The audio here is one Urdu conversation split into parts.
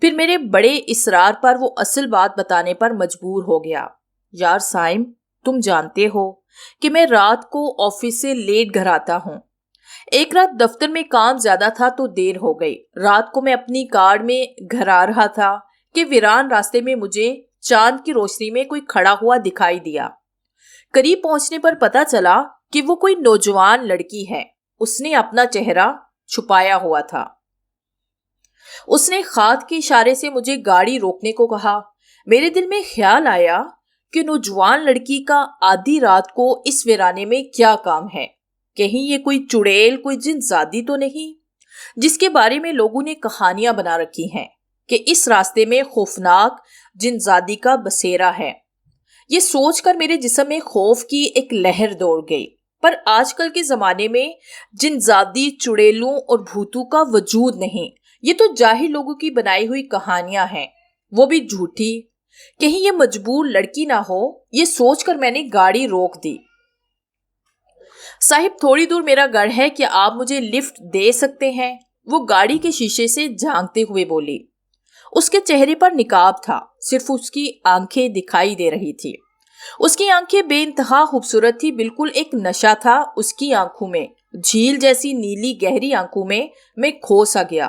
پھر میرے بڑے اصرار پر وہ اصل بات بتانے پر مجبور ہو گیا۔ یار سائم، تم جانتے ہو کہ میں رات کو آفس سے لیٹ گھر آتا ہوں۔ ایک رات دفتر میں کام زیادہ تھا تو دیر ہو گئی۔ رات کو میں اپنی کار میں گھر آ رہا تھا کہ ویران راستے میں مجھے چاند کی روشنی میں کوئی کھڑا ہوا دکھائی دیا۔ قریب پہنچنے پر پتا چلا کہ وہ کوئی نوجوان لڑکی ہے۔ اس نے اپنا چہرہ چھپایا ہوا تھا۔ اس نے ہاتھ کے اشارے سے مجھے گاڑی روکنے کو کہا۔ میرے دل میں خیال آیا کہ نوجوان لڑکی کا آدھی رات کو اس ویرانے میں کیا کام ہے؟ کہیں یہ کوئی چڑیل، کوئی جن زادی تو نہیں جس کے بارے میں لوگوں نے کہانیاں بنا رکھی ہیں کہ اس راستے میں خوفناک جن زادی کا بسیرا ہے۔ یہ سوچ کر میرے جسم میں خوف کی ایک لہر دوڑ گئی۔ پر آج کل کے زمانے میں جن زادی، چڑیلوں اور بھوتوں کا وجود نہیں، یہ تو جاہل لوگوں کی بنائی ہوئی کہانیاں ہیں، وہ بھی جھوٹی۔ کہیں یہ مجبور لڑکی نہ ہو۔ یہ سوچ کر میں نے گاڑی روک دی۔ صاحب، تھوڑی دور میرا گھر ہے، کیا آپ مجھے لفٹ دے سکتے ہیں؟ وہ گاڑی کے شیشے سے جھانکتے ہوئے بولی۔ اس کے چہرے پر نقاب تھا، صرف اس کی آنکھیں دکھائی دے رہی تھی۔ اس کی آنکھیں بے انتہا خوبصورت تھی، بالکل ایک نشہ تھا اس کی آنکھوں میں، جھیل جیسی نیلی گہری آنکھوں میں کھو سا گیا۔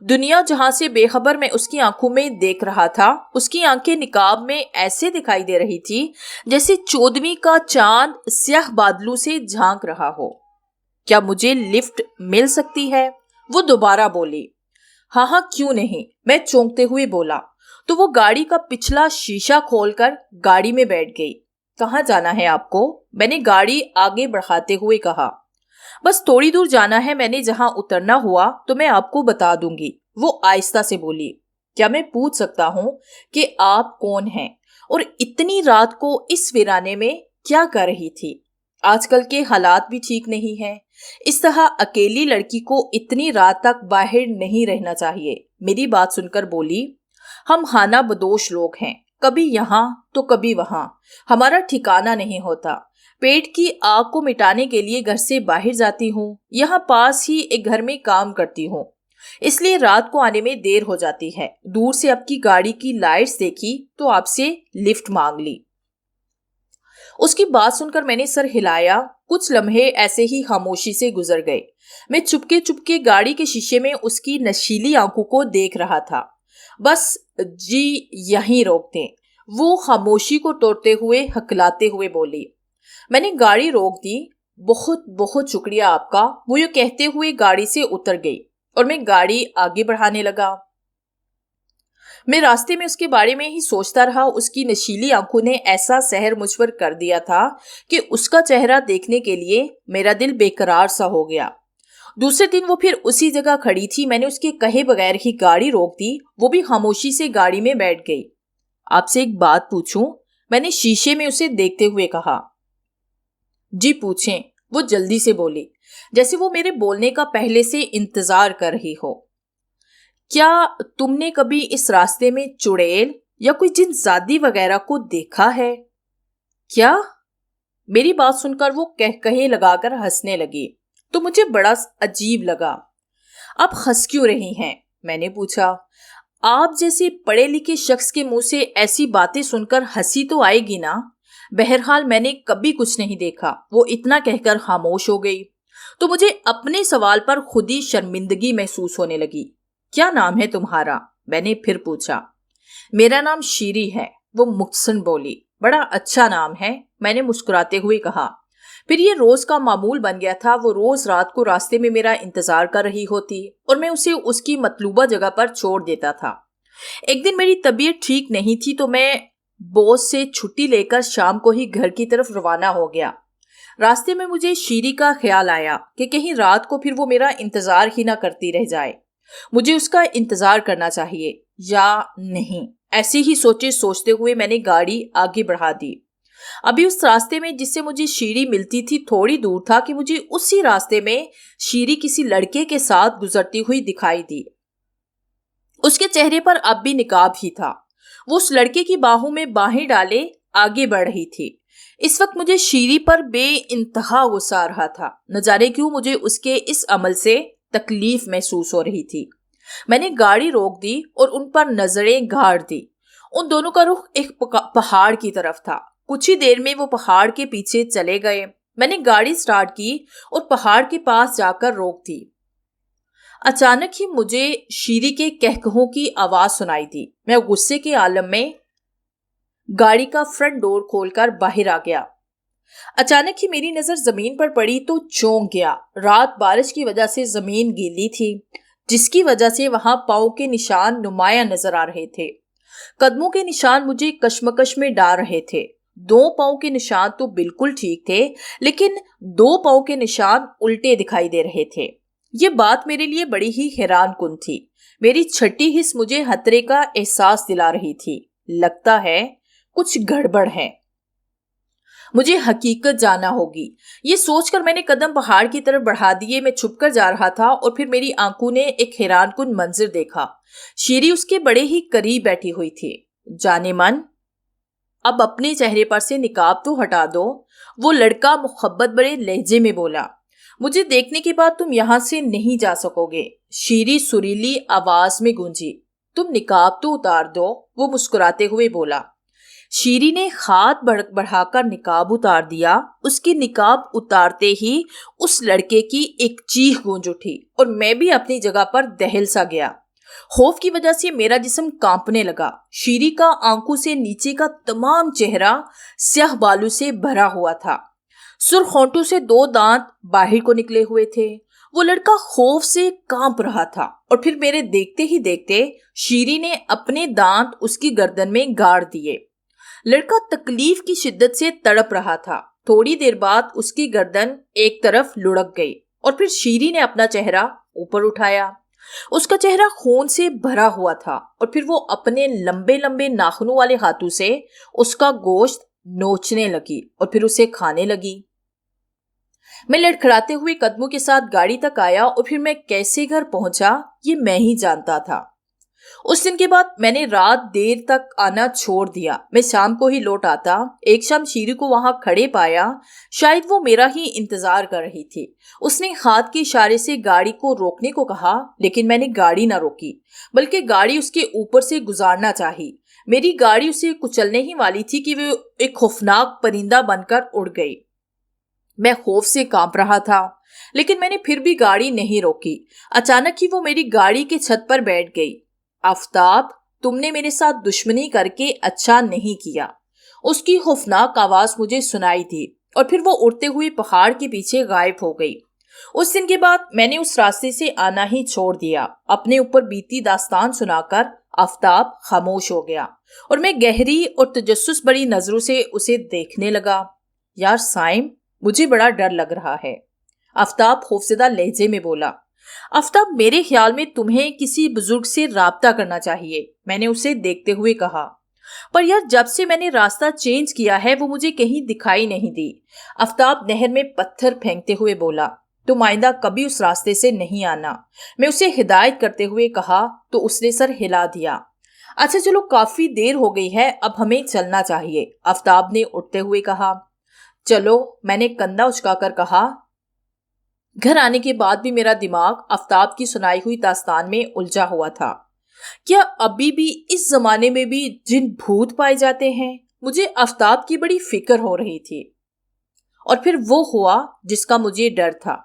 دنیا جہاں سے بے خبر میں اس کی آنکھوں میں دیکھ رہا تھا۔ اس کی آنکھیں نقاب میں ایسے دکھائی دے رہی تھی جیسے 14ویں کا چاند سیاہ بادلوں سے جھانک رہا ہو۔ کیا مجھے لفٹ مل سکتی ہے؟ وہ دوبارہ بولی۔ ہاں ہاں، کیوں نہیں، میں چونکتے ہوئے بولا۔ تو وہ گاڑی کا پچھلا شیشہ کھول کر گاڑی میں بیٹھ گئی۔ کہاں جانا ہے آپ کو؟ میں نے گاڑی آگے بڑھاتے ہوئے کہا۔ بس تھوڑی دور جانا ہے، میں نے جہاں اترنا ہوا تو میں آپ کو بتا دوں گی، وہ آہستہ سے بولی۔ کیا میں پوچھ سکتا ہوں کہ آپ کون ہیں اور اتنی رات کو اس ویرانے میں کیا کر رہی تھی؟ آج کل کے حالات بھی ٹھیک نہیں ہیں، اس طرح اکیلی لڑکی کو اتنی رات تک باہر نہیں رہنا چاہیے۔ میری بات سن کر بولی، ہم خانہ بدوش لوگ ہیں، کبھی یہاں تو کبھی وہاں، ہمارا ٹھکانہ نہیں ہوتا۔ پیٹ کی آگ کو مٹانے کے لیے گھر سے باہر جاتی ہوں، یہاں پاس ہی ایک گھر میں کام کرتی ہوں، اس لیے رات کو آنے میں دیر ہو جاتی ہے۔ دور سے آپ کی گاڑی کی لائٹس دیکھی تو آپ سے لفٹ مانگ لی۔ اس کی بات سن کر میں نے سر ہلایا۔ کچھ لمحے ایسے ہی خاموشی سے گزر گئے۔ میں چپکے چپکے گاڑی کے شیشے میں اس کی نشیلی آنکھوں کو دیکھ رہا تھا۔ بس جی یہیں روک دیں، وہ خاموشی کو توڑتے ہوئے ہکلاتے ہوئے بولی۔ میں نے گاڑی روک دی۔ بہت بہت شکریہ آپ کا، وہ یہ کہتے ہوئے گاڑی سے اتر گئی اور میں گاڑی آگے بڑھانے لگا۔ میں راستے میں اس کے بارے میں ہی سوچتا رہا۔ اس کی نشیلی آنکھوں نے ایسا سحر مجھ پر کر دیا تھا کہ اس کا چہرہ دیکھنے کے لیے میرا دل بے قرار سا ہو گیا۔ دوسرے دن وہ پھر اسی جگہ کھڑی تھی۔ میں نے اس کے کہے بغیر ہی گاڑی روک دی، وہ بھی خاموشی سے گاڑی میں بیٹھ گئی۔ آپ سے ایک بات پوچھوں؟ میں نے شیشے میں اسے دیکھتے ہوئے کہا۔ جی پوچھیں، وہ جلدی سے بولی، جیسے وہ میرے بولنے کا پہلے سے انتظار کر رہی ہو۔ کیا تم نے کبھی اس راستے میں چڑیل یا کوئی جن زادی وغیرہ کو دیکھا ہے؟ کیا؟ میری بات سن کر وہ کہے لگا کر ہنسنے لگی تو مجھے بڑا عجیب لگا۔ آپ ہنس کیوں رہی ہیں؟ میں نے پوچھا۔ آپ جیسے پڑھے لکھے شخص کے منہ سے ایسی باتیں سن کر ہنسی تو آئے گی نا۔ بہرحال میں نے کبھی کچھ نہیں دیکھا، وہ اتنا کہہ کر خاموش ہو گئی تو مجھے اپنے سوال پر خود ہی شرمندگی محسوس ہونے لگی۔ کیا نام ہے تمہارا؟ میں نے پھر پوچھا۔ میرا نام شیری ہے، وہ مختصراً بولی۔ بڑا اچھا نام ہے، میں نے مسکراتے ہوئے کہا۔ پھر یہ روز کا معمول بن گیا تھا، وہ روز رات کو راستے میں میرا انتظار کر رہی ہوتی اور میں اسے اس کی مطلوبہ جگہ پر چھوڑ دیتا تھا۔ ایک دن میری طبیعت ٹھیک نہیں تھی تو میں باس سے چھٹی لے کر شام کو ہی گھر کی طرف روانہ ہو گیا۔ راستے میں مجھے شیری کا خیال آیا کہ کہیں رات کو پھر وہ میرا انتظار ہی نہ کرتی رہ جائے۔ مجھے اس کا انتظار کرنا چاہیے یا نہیں، ایسے ہی سوچتے ہوئے میں نے گاڑی آگے بڑھا دی۔ ابھی اس راستے میں جس سے مجھے شیری ملتی تھی تھوڑی دور تھا کہ مجھے اسی راستے میں شیری کسی لڑکے کے ساتھ گزرتی ہوئی دکھائی دی۔ اس کے چہرے پر اب بھی نقاب ہی تھا۔ وہ اس لڑکے کی باہوں میں باہیں ڈالے آگے بڑھ رہی تھی۔ اس وقت مجھے شیری پر بے انتہا غصہ آ رہا تھا، نہ جانے کیوں مجھے اس کے اس عمل سے تکلیف محسوس ہو رہی تھی۔ میں نے گاڑی روک دی اور ان پر نظریں گاڑ دی۔ ان دونوں کا رخ ایک پہاڑ کی طرف تھا۔ کچھ ہی دیر میں وہ پہاڑ کے پیچھے چلے گئے۔ میں نے گاڑی سٹارٹ کی اور پہاڑ کے پاس جا کر روک دی۔ اچانک ہی مجھے شیری کے کہکہوں کی آواز سنائی دی۔ میں غصے کے عالم میں گاڑی کا فرنٹ ڈور کھول کر باہر آ گیا۔ اچانک ہی میری نظر زمین پر پڑی تو چونک گیا۔ رات بارش کی وجہ سے زمین گیلی تھی، جس کی وجہ سے وہاں پاؤں کے نشان نمایاں نظر آ رہے تھے۔ قدموں کے نشان مجھے کشمکش میں ڈال رہے تھے۔ 2 پاؤں کے نشان تو بالکل ٹھیک تھے، لیکن 2 پاؤں کے نشان الٹے دکھائی دے رہے تھے۔ یہ بات میرے لیے بڑی ہی حیران کن تھی۔ میری چھٹی حس مجھے خطرے کا احساس دلا رہی تھی۔ لگتا ہے کچھ گڑبڑ ہے، مجھے حقیقت جاننا ہوگی۔ یہ سوچ کر میں نے قدم پہاڑ کی طرف بڑھا دیے۔ میں چھپ کر جا رہا تھا اور پھر میری آنکھوں نے ایک حیران کن منظر دیکھا۔ شیری اس کے بڑے ہی قریب بیٹھی ہوئی تھی۔ جانے من، اب اپنے چہرے پر سے نقاب تو ہٹا دو، وہ لڑکا محبت بڑے لہجے میں بولا۔ مجھے دیکھنے کے بعد تم یہاں سے نہیں جا سکو گے، شیری سریلی آواز میں گونجی۔ تم نقاب تو اتار دو، وہ مسکراتے ہوئے بولا۔ شیری نے ہاتھ بڑھا کر نقاب اتار دیا۔ اس کی نقاب اتارتے ہی اس لڑکے کی ایک چیخ گونج اٹھی اور میں بھی اپنی جگہ پر دہل سا گیا۔ خوف کی وجہ سے میرا جسم کانپنے لگا۔ شیری کا آنکھوں سے نیچے کا تمام چہرہ سیاہ بالوں سے بھرا ہوا تھا۔ سرخ ہونٹوں سے 2 دانت باہر کو نکلے ہوئے تھے۔ وہ لڑکا خوف سے کانپ رہا تھا اور پھر میرے دیکھتے ہی دیکھتے شیری نے اپنے دانت اس کی گردن میں گاڑ دیے۔ لڑکا تکلیف کی شدت سے تڑپ رہا تھا۔ تھوڑی دیر بعد اس کی گردن ایک طرف لڑک گئی اور پھر شیری نے اپنا چہرہ اوپر اٹھایا۔ اس کا چہرہ خون سے بھرا ہوا تھا اور پھر وہ اپنے لمبے لمبے ناخنوں والے ہاتھوں سے اس کا گوشت نوچنے لگی اور پھر اسے کھانے لگی۔ میں لڑکھڑاتے ہوئے قدموں کے ساتھ گاڑی تک آیا اور پھر میں کیسے گھر پہنچا یہ میں ہی جانتا تھا۔ اس دن کے بعد میں نے رات دیر تک آنا چھوڑ دیا۔ میں شام کو ہی لوٹ آتا۔ ایک شام شیری کو وہاں کھڑے پایا۔ شاید وہ میرا ہی انتظار کر رہی تھی۔ اس نے ہاتھ کے اشارے سے گاڑی کو روکنے کو کہا، لیکن میں نے گاڑی نہ روکی بلکہ گاڑی اس کے اوپر سے گزارنا چاہی۔ میری گاڑی اسے کچلنے ہی والی تھی کہ وہ ایک خوفناک پرندہ بن کر اڑ گئی۔ میں خوف سے کانپ رہا تھا، لیکن میں نے پھر بھی گاڑی نہیں روکی۔ اچانک ہی وہ میری گاڑی کے چھت پر بیٹھ گئی۔ آفتاب، تم نے میرے ساتھ دشمنی کر کے اچھا نہیں کیا، اس کی خوفناک آواز مجھے سنائی دی اور پھر وہ اڑتے ہوئے پہاڑ کے پیچھے غائب ہو گئی۔ اس دن کے بعد میں نے اس راستے سے آنا ہی چھوڑ دیا۔ اپنے اوپر بیتی داستان سنا کر آفتاب خاموش ہو گیا اور میں گہری اور تجسس بڑی نظروں سے اسے دیکھنے لگا۔ یار سائم، مجھے بڑا ڈر لگ رہا ہے، آفتاب خوفزدہ لہجے میں بولا۔ آفتاب، میرے خیال میں تمہیں کسی بزرگ سے رابطہ کرنا چاہیے، میں نے اسے دیکھتے ہوئے کہا۔ پر یار جب سے میں نے راستہ چینج کیا ہے وہ مجھے کہیں دکھائی نہیں دی، آفتاب نہر میں پتھر پھینکتے ہوئے بولا۔ تم آئندہ کبھی اس راستے سے نہیں آنا، میں اسے ہدایت کرتے ہوئے کہا تو اس نے سر ہلا دیا۔ اچھا چلو، کافی دیر ہو گئی ہے، اب ہمیں چلنا چاہیے، آفتاب نے اٹھتے ہوئے کہا۔ چلو، میں نے کندھا اچکا کر کہا۔ گھر آنے کے بعد بھی میرا دماغ آفتاب کی سنائی ہوئی داستان میں الجھا ہوا تھا۔ کیا ابھی بھی اس زمانے میں بھی جن بھوت پائے جاتے ہیں؟ مجھے آفتاب کی بڑی فکر ہو رہی تھی۔ اور پھر وہ ہوا جس کا مجھے ڈر تھا۔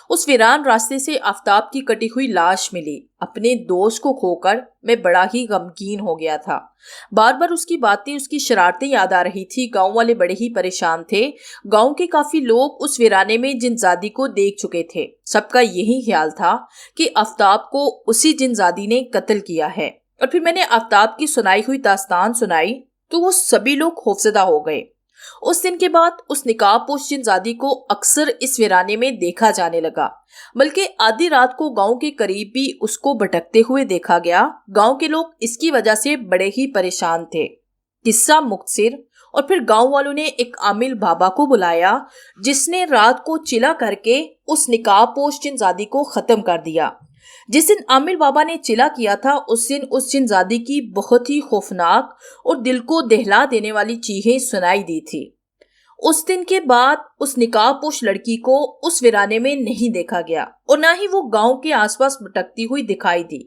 اس ویران راستے سے آفتاب کی کٹی ہوئی لاش ملی۔ اپنے دوست کو کھو کر میں بڑا ہی غمگین ہو گیا تھا۔ بار بار اس کی باتیں، اس کی شرارتیں یاد آ رہی تھی۔ گاؤں والے بڑے ہی پریشان تھے۔ گاؤں کے کافی لوگ اس ویرانے میں جن زادی کو دیکھ چکے تھے۔ سب کا یہی خیال تھا کہ آفتاب کو اسی جن زادی نے قتل کیا ہے۔ اور پھر میں نے آفتاب کی سنائی ہوئی داستان سنائی تو وہ سبھی لوگ خوفزدہ ہو گئے۔ اس دن کے بعد اس نقاب پوش جن زادی کو اکثر اس ویرانے میں دیکھا جانے لگا، بلکہ آدھی رات کو گاؤں کے قریب بھی اس کو بھٹکتے ہوئے دیکھا گیا۔ گاؤں کے لوگ اس کی وجہ سے بڑے ہی پریشان تھے۔ قصہ مختصر، اور پھر گاؤں والوں نے ایک عامل بابا کو بلایا جس نے رات کو چلا کر کے اس نقاب پوش جن زادی کو ختم کر دیا۔ جس دن عامل بابا نے چلا کیا تھا اس دن اس جن زادی کی بہت ہی خوفناک اور دل کو دہلا دینے والی چیخیں سنائی دی تھی۔ اس دن کے بعد اس نقاب پوش لڑکی کو اس ویرانے میں نہیں دیکھا گیا اور نہ ہی وہ گاؤں کے آس پاس بھٹکتی ہوئی دکھائی دی۔